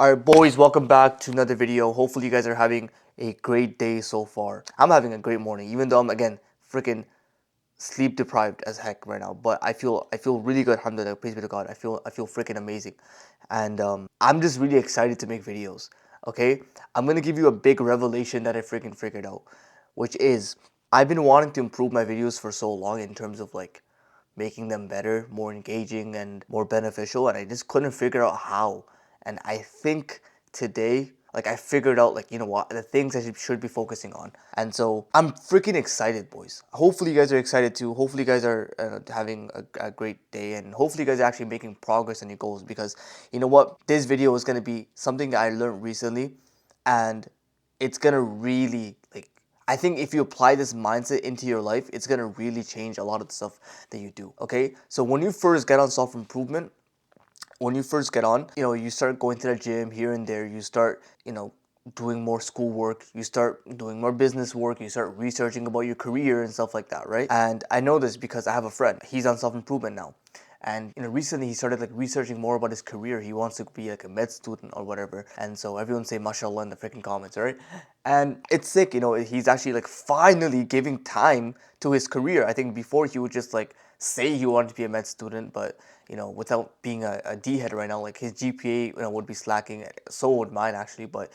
Alright boys, welcome back to another video. Hopefully you guys are having a great day so far. I'm having a great morning, even though I'm again freaking sleep deprived as heck right now. But I feel really good, alhamdulillah, praise be to God. I feel freaking amazing. And I'm just really excited to make videos. Okay? I'm gonna give you a big revelation that I freaking figured out. Which is I've been wanting to improve my videos for so long in terms of like making them better, more engaging, and more beneficial. And I just couldn't figure out how. And I think today, like, I figured out, like, you know what, the things I should be focusing on. And so I'm freaking excited, boys. Hopefully, you guys are excited too. Hopefully, you guys are having a great day. And hopefully, you guys are actually making progress on your goals. Because, you know what, this video is going to be something I learned recently. And it's going to really, like, I think if you apply this mindset into your life, it's gonna really change a lot of the stuff that you do. Okay, so when you first get on self improvement, when you first get on, you start going to the gym here and there. You start, doing more schoolwork. You start doing more business work. You start researching about your career and stuff like that, right? And I know this because I have a friend. He's on self improvement now. And recently he started like researching more about his career. He wants to be like a med student or whatever. And so everyone say mashallah in the freaking comments, right? And it's sick, he's actually like finally giving time to his career. I think before he would just like say he wanted to be a med student, but without being a D head right now, like his GPA, would be slacking. So would mine actually, but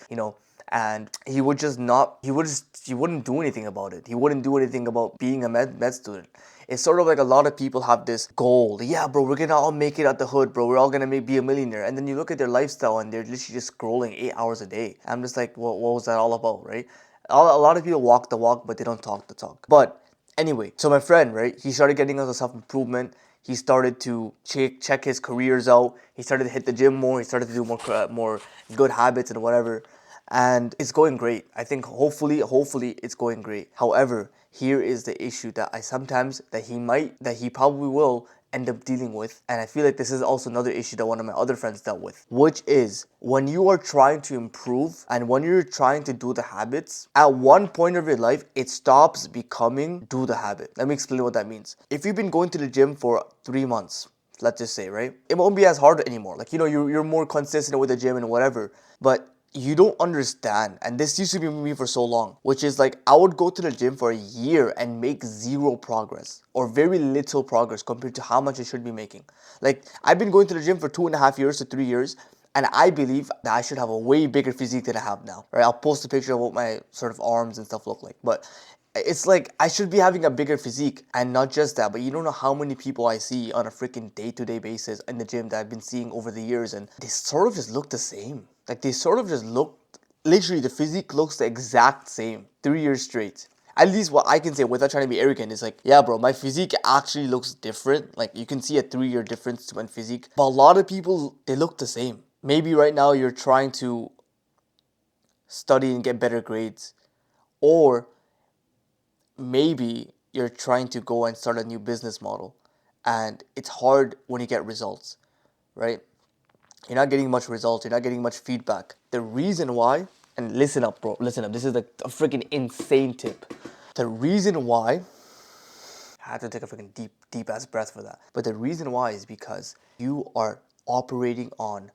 and he would just not, he wouldn't do anything about it. He wouldn't do anything about being a med student. It's sort of like a lot of people have this goal. Yeah, bro, we're gonna all make it out the hood, bro. We're all gonna be a millionaire. And then you look at their lifestyle and they're literally just scrolling 8 hours a day. I'm just like, what was that all about, right? A lot of people walk the walk, but they don't talk the talk. But anyway, so my friend, right, he started getting into self-improvement. He started to check his careers out. He started to hit the gym more. He started to do more good habits and whatever. And it's going great. I think hopefully it's going great. However, here is the issue that he probably will end up dealing with. And I feel like this is also another issue that one of my other friends dealt with, which is when you are trying to improve and when you're trying to do the habits, at one point of your life, it stops becoming do the habit. Let me explain what that means. If you've been going to the gym for 3 months, let's just say, right? It won't be as hard anymore. Like, you're more consistent with the gym and whatever. But you don't understand, and this used to be me for so long, which is like I would go to the gym for a year and make zero progress or very little progress compared to how much I should be making. Like, I've been going to the gym for 2.5 years to 3 years, and I believe that I should have a way bigger physique than I have now, right? I'll post a picture of what my sort of arms and stuff look like, but it's like I should be having a bigger physique. And not just that, but you don't know how many people I see on a freaking day-to-day basis in the gym that I've been seeing over the years, and they sort of just look the same. Like, they sort of just look, literally the physique looks the exact same 3 years straight. At least what I can say without trying to be arrogant is like, yeah, bro, my physique actually looks different. Like, you can see a 3 year difference to my physique, but a lot of people, they look the same. Maybe right now you're trying to study and get better grades, or maybe you're trying to go and start a new business model, and it's hard when you get results, right? You're not getting much results, you're not getting much feedback. The reason why, and listen up, bro, listen up, this is like a freaking insane tip. The reason why, I had to take a freaking deep ass breath for that. But the reason why is because you are operating on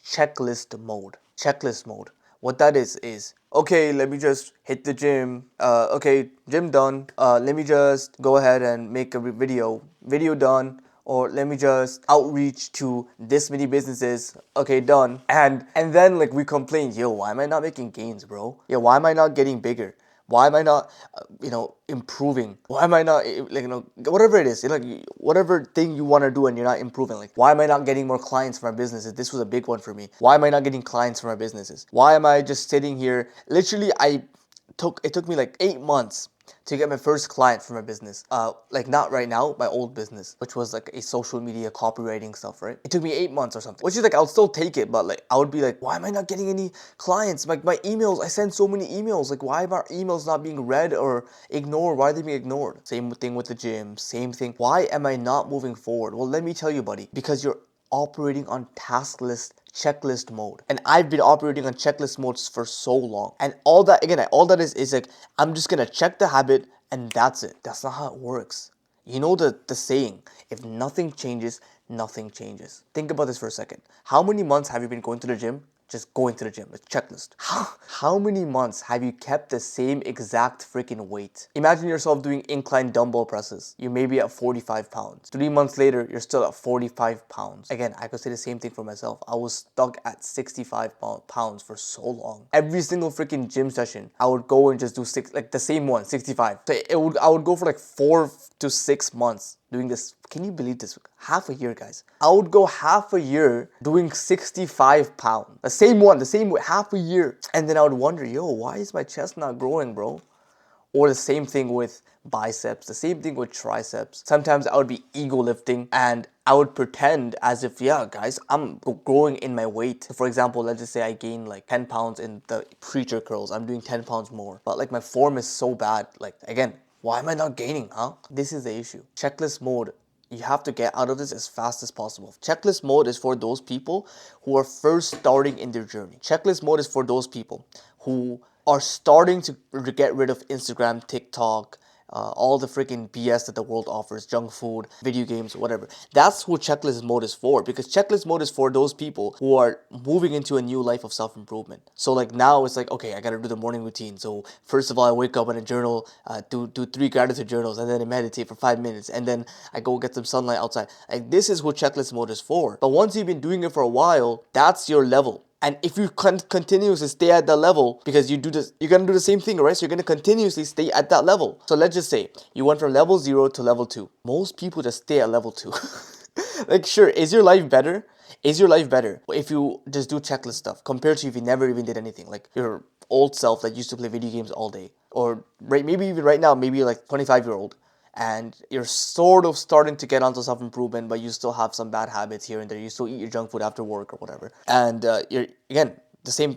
checklist mode. Checklist mode. What that is okay, let me just hit the gym. Okay, gym done. Let me just go ahead and make a video. Video done. Or let me just outreach to this many businesses. Okay, done. And then like we complain, yo, why am I not making gains, bro? Yeah, why am I not getting bigger? Why am I not, improving? Why am I not, like, whatever it is, like, whatever thing you want to do and you're not improving? Like, why am I not getting more clients for my businesses? This was a big one for me. Why am I not getting clients for my businesses? Why am I just sitting here? Literally, it took me like 8 months to get my first client for my business. Like, not right now, my old business, which was like a social media copywriting stuff, right? It took me 8 months or something, which is like, I'll still take it, but like, I would be like, why am I not getting any clients? Like, my emails, I send so many emails. Like, why are my emails not being read or ignored? Why are they being ignored? Same thing with the gym, same thing. Why am I not moving forward? Well, let me tell you, buddy, because you're operating on task list, checklist mode. And I've been operating on checklist modes for so long. And all that is like, I'm just gonna check the habit and that's it. That's not how it works. You know the saying, if nothing changes, nothing changes. Think about this for a second. How many months have you been going to the gym just going to the gym, a checklist. How many months have you kept the same exact freaking weight? Imagine yourself doing incline dumbbell presses. You may be at 45 pounds. 3 months later, you're still at 45 pounds. Again, I could say the same thing for myself. I was stuck at 65 pounds for so long. Every single freaking gym session, I would go and just do the same one, 65. So I would go for like 4 to 6 months doing this. Can you believe this? Half a year, guys. I would go half a year doing 65 pounds. The same one, the same way, half a year. And then I would wonder, yo, why is my chest not growing, bro? Or the same thing with biceps, the same thing with triceps. Sometimes I would be ego lifting and I would pretend as if, yeah, guys, I'm growing in my weight. For example, let's just say I gain like 10 pounds in the preacher curls. I'm doing 10 pounds more. But like my form is so bad. Like, again, why am I not gaining, huh? This is the issue. Checklist mode. You have to get out of this as fast as possible. Checklist mode is for those people who are first starting in their journey. Checklist mode is for those people who are starting to get rid of Instagram, TikTok, all the freaking BS that the world offers, junk food, video games, whatever. That's what checklist mode is for, because checklist mode is for those people who are moving into a new life of self-improvement. So like now it's like, okay, I gotta do the morning routine. So first of all, I wake up and I journal, do 3 gratitude journals, and then I meditate for 5 minutes, and then I go get some sunlight outside. Like, this is what checklist mode is for. But once you've been doing it for a while, that's your level. And if you continuously stay at that level, because you do this, you're gonna do the same thing, right? So you're gonna continuously stay at that level. So let's just say you went from level 0 to level 2. Most people just stay at level 2. Like, sure, is your life better? Is your life better if you just do checklist stuff compared to if you never even did anything? Like your old self that used to play video games all day, or maybe even right now, maybe you're like 25-year-old. And you're sort of starting to get onto self-improvement, but you still have some bad habits here and there. You still eat your junk food after work or whatever. And you're, again, the same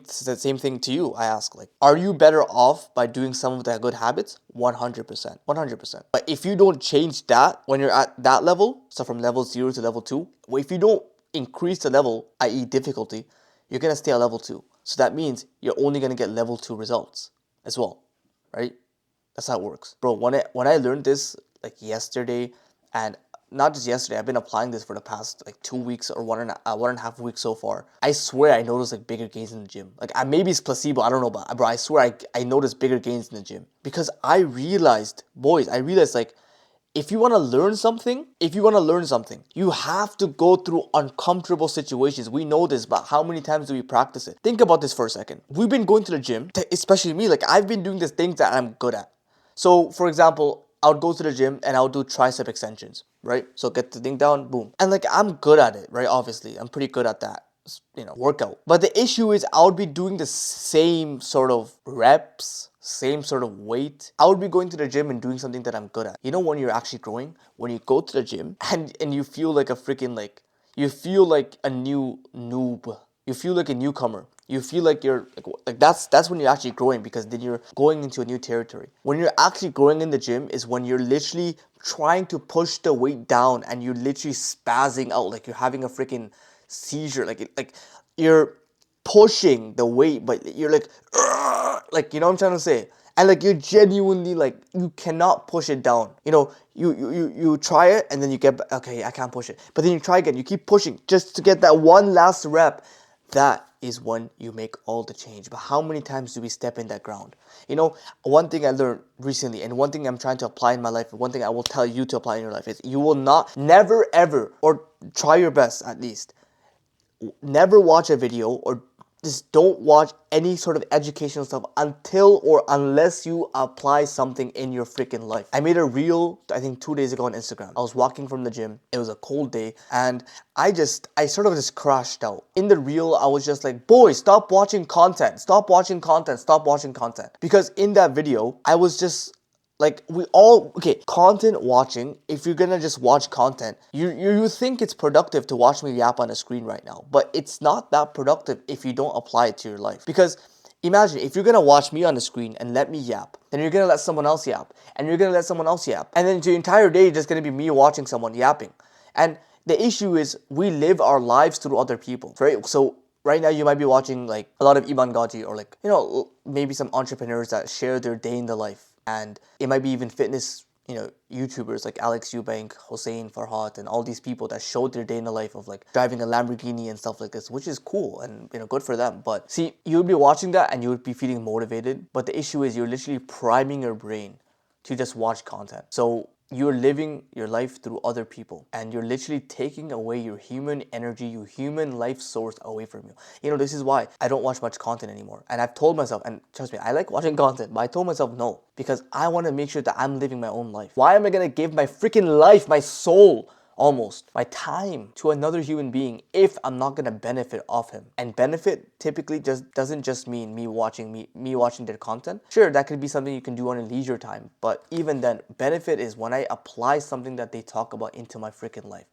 thing to you. I ask, like, are you better off by doing some of the good habits? 100%. 100%. But if you don't change that when you're at that level, so from level 0 to level 2, if you don't increase the level, i.e. difficulty, you're going to stay at level 2. So that means you're only going to get level 2 results as well, right? That's how it works. Bro, when I learned this like yesterday, and not just yesterday, I've been applying this for the past like 2 weeks or one and a half weeks so far. I swear I noticed like bigger gains in the gym. Like, maybe it's placebo, I don't know, but bro, I swear I noticed bigger gains in the gym. Because I realized like, if you want to learn something, you have to go through uncomfortable situations. We know this, but how many times do we practice it? Think about this for a second. We've been going to the gym, especially me, like I've been doing the things that I'm good at. So, for example, I would go to the gym and I would do tricep extensions, right? So get the thing down, boom. And like, I'm good at it, right? Obviously, I'm pretty good at that, workout. But the issue is I would be doing the same sort of reps, same sort of weight. I would be going to the gym and doing something that I'm good at. You know when you're actually growing? When you go to the gym and you feel like a freaking you feel like a new noob. You feel like a newcomer. You feel like you're like that's when you're actually growing, because then you're going into a new territory. When you're actually growing in the gym is when you're literally trying to push the weight down and you're literally spazzing out, like you're having a freaking seizure, like you're pushing the weight, but you're like, you know what I'm trying to say? And like, you're genuinely like, you cannot push it down. You try it and then you get, okay, I can't push it. But then you try again, you keep pushing just to get that one last rep. That is when you make all the change. But how many times do we step in that ground? One thing I learned recently, and one thing I'm trying to apply in my life, and one thing I will tell you to apply in your life, is you will never ever, or try your best at least, never watch a video or just don't watch any sort of educational stuff until or unless you apply something in your freaking life. I made a reel, I think 2 days ago on Instagram. I was walking from the gym. It was a cold day and I sort of just crashed out. In the reel, I was just like, boys, stop watching content. Stop watching content. Stop watching content. Because in that video, I was just like, content watching, if you're gonna just watch content, you think it's productive to watch me yap on a screen right now, but it's not that productive if you don't apply it to your life. Because imagine if you're gonna watch me on the screen and let me yap, then you're gonna let someone else yap, and you're gonna let someone else yap, and then your entire day is just gonna be me watching someone yapping. And the issue is we live our lives through other people, right? So right now you might be watching like a lot of Iman Gaji, or like, maybe some entrepreneurs that share their day in the life. And it might be even fitness YouTubers like Alex Eubank, Hossein Farhat, and all these people that showed their day in the life of like driving a Lamborghini and stuff like this, which is cool and good for them. But see, you would be watching that and you would be feeling motivated. But the issue is you're literally priming your brain to just watch content. So you're living your life through other people and you're literally taking away your human energy, your human life source away from you. This is why I don't watch much content anymore. And I've told myself, and trust me, I like watching content, but I told myself no, because I want to make sure that I'm living my own life. Why am I going to give my freaking life, my soul, almost my time to another human being if I'm not gonna benefit off him? And benefit typically just doesn't just mean me watching their content. Sure, that could be something you can do on a leisure time, but even then, benefit is when I apply something that they talk about into my freaking life.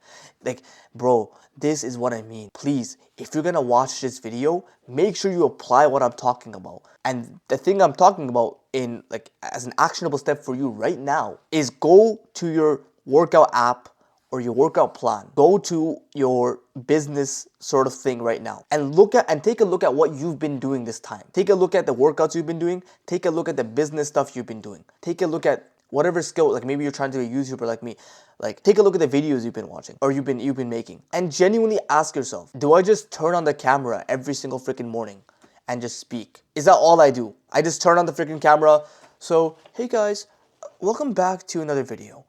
Like, bro, this is what I mean. Please, if you're gonna watch this video, make sure you apply what I'm talking about. And the thing I'm talking about in like as an actionable step for you right now is go to your workout app or your workout plan. Go to your business sort of thing right now and take a look at what you've been doing this time. Take a look at the workouts you've been doing. Take a look at the business stuff you've been doing. Take a look at whatever skill, like maybe you're trying to be a YouTuber like me. Like, take a look at the videos you've been watching or you've been making, and genuinely ask yourself, do I just turn on the camera every single freaking morning and just speak? Is that all I do? I just turn on the freaking camera. So, hey guys, welcome back to another video.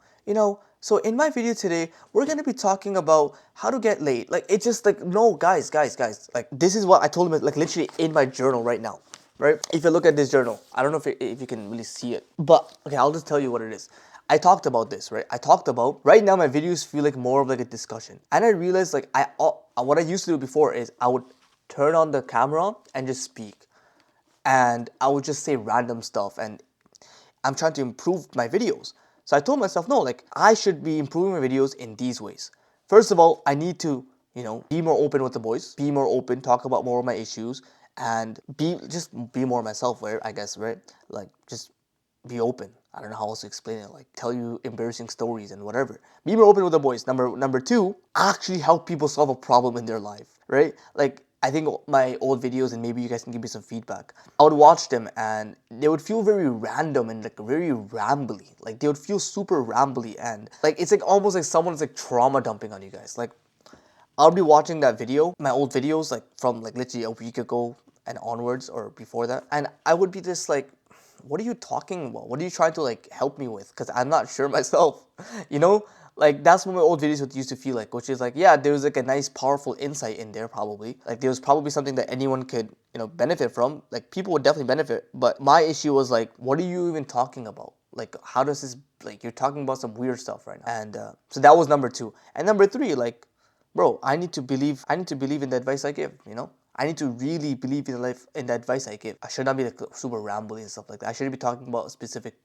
So in my video today, we're going to be talking about how to get laid. Like, it's just like, no, guys. Like, this is what I told him, like, literally in my journal right now, right? If you look at this journal, I don't know if you can really see it. But, okay, I'll just tell you what it is. I talked about this, right? Right now my videos feel like more of like a discussion. And I realized, like, what I used to do before is I would turn on the camera and just speak. And I would just say random stuff. And I'm trying to improve my videos. So I told myself, no, like, I should be improving my videos in these ways. First of all, I need to, be more open with the boys, be more open, talk about more of my issues, and be more myself, right? I guess, right? Like, just be open. I don't know how else to explain it. Like, tell you embarrassing stories and whatever. Be more open with the boys. Number two, actually help people solve a problem in their life, right? Like, I think my old videos, and maybe you guys can give me some feedback, I would watch them and they would feel very random and like very rambly. Like, they would feel super rambly and like it's like almost like someone's like trauma dumping on you guys. Like, I'll be watching that video, my old videos, like from like literally a week ago and onwards or before that, and I would be just like, what are you talking about? What are you trying to like help me with? Because I'm not sure myself, you know? Like, that's what my old videos used to feel like, which is like, yeah, there was like a nice, powerful insight in there probably. Like, there was probably something that anyone could, benefit from. Like, people would definitely benefit. But my issue was like, what are you even talking about? Like, how does this, like, you're talking about some weird stuff right now. And so that was number two. And number three, like, bro, I need to believe in the advice I give, I need to really believe in the advice I give. I should not be like super rambly and stuff like that. I shouldn't be talking about a specific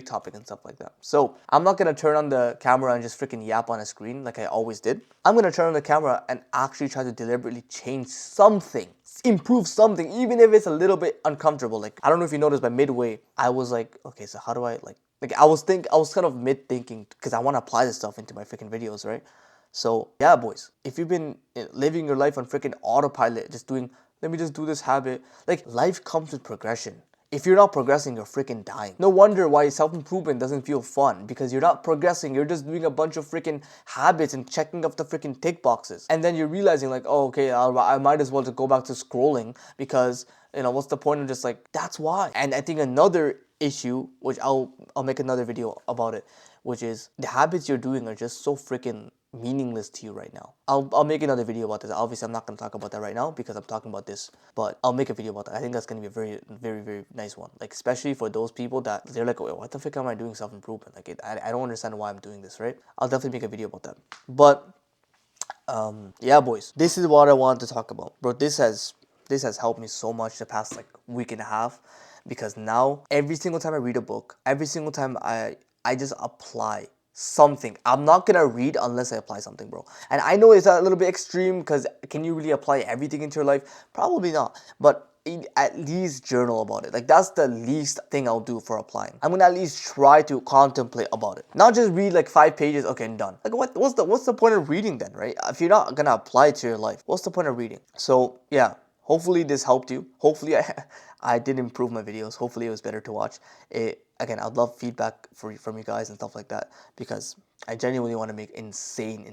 topic and stuff like that. So I'm not gonna turn on the camera and just freaking yap on a screen like I always did. I'm gonna turn on the camera and actually try to deliberately change something, improve something, even if it's a little bit uncomfortable. Like, I don't know if you noticed, but midway, I was like, okay, so how do I like I was kind of mid thinking because I want to apply this stuff into my freaking videos, right? So yeah, boys, if you've been living your life on freaking autopilot, just doing, let me just do this habit, like, life comes with progression. If you're not progressing, you're freaking dying. No wonder why self-improvement doesn't feel fun, because you're not progressing. You're just doing a bunch of freaking habits and checking off the freaking tick boxes. And then you're realizing like, oh, okay, I might as well just go back to scrolling because, what's the point of just like, that's why. And I think another issue, which I'll make another video about it, which is the habits you're doing are just so freaking meaningless to you right now. I'll make another video about this. Obviously, I'm not going to talk about that right now because I'm talking about this, but I'll make a video about that. I think that's going to be a very, very, very nice one. Like, especially for those people that they're like, wait, what the fuck am I doing self-improvement? Like, I don't understand why I'm doing this, right? I'll definitely make a video about that. But yeah, boys, this is what I wanted to talk about, bro. This has helped me so much the past like week and a half, because now every single time I read a book, every single time I just apply something. I'm not gonna read unless I apply something, bro. And I know it's a little bit extreme, because can you really apply everything into your life? Probably not. But at least journal about it. Like, that's the least thing I'll do for applying. I'm gonna at least try to contemplate about it, not just read like 5 pages, okay, and done. Like, what's the point of reading then, right? If you're not gonna apply it to your life, what's the point of reading? So yeah, hopefully this helped you. Hopefully I did improve my videos. Hopefully it was better to watch. Again, I'd love feedback from you guys and stuff like that, because I genuinely want to make insane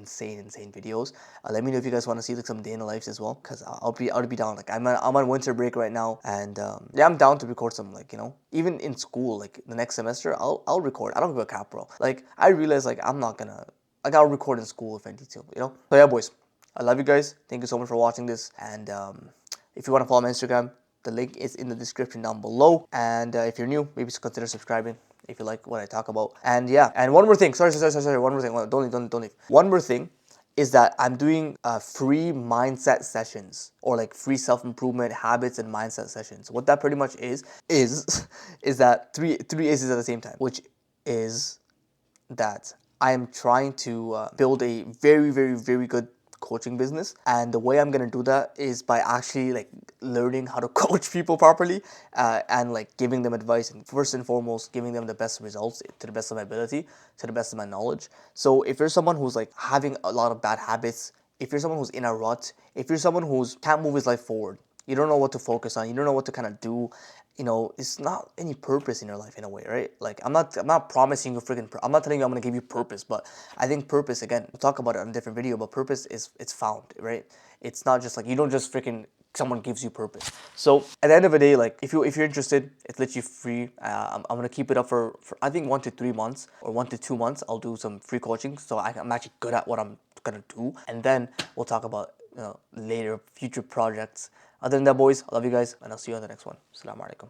videos. Let me know if you guys want to see like some day in the lives as well, because I'll be down. Like I'm on winter break right now, and yeah, I'm down to record some, like, you know, even in school, like the next semester I'll record. I don't give a crap, bro. Like I realize like I'm not gonna, like, I'll record in school if I need to, you know. So yeah, boys, I love you guys. Thank you so much for watching this, and if you want to follow my Instagram, the link is in the description down below. And if you're new, maybe consider subscribing if you like what I talk about. And yeah, and one more thing. Sorry. One more thing. Don't leave. One more thing is that I'm doing free mindset sessions, or like free self-improvement habits and mindset sessions. What that pretty much is is that three A's at the same time, which is that I am trying to build a very good coaching business, and the way I'm gonna do that is by actually like learning how to coach people properly, and like giving them advice, and first and foremost giving them the best results to the best of my ability, to the best of my knowledge. So if you're someone who's like having a lot of bad habits, if you're someone who's in a rut, if you're someone who's can't move his life forward, you don't know what to focus on, you don't know what to kind of do, you know, it's not any purpose in your life in a way, right? Like I'm not promising you freaking, I'm not telling you I'm gonna give you purpose, but I think purpose, again, we'll talk about it on a different video, but purpose is, it's found, right? It's not just like, you don't just freaking, someone gives you purpose. So at the end of the day, like if you're interested, it's literally free. I'm gonna keep it up for I think 1 to 3 months, or 1 to 2 months. I'll do some free coaching, so I'm actually good at what I'm gonna do, and then we'll talk about, you know, later future projects. Other than that, boys, I love you guys, and I'll see you on the next one. Assalamu alaikum.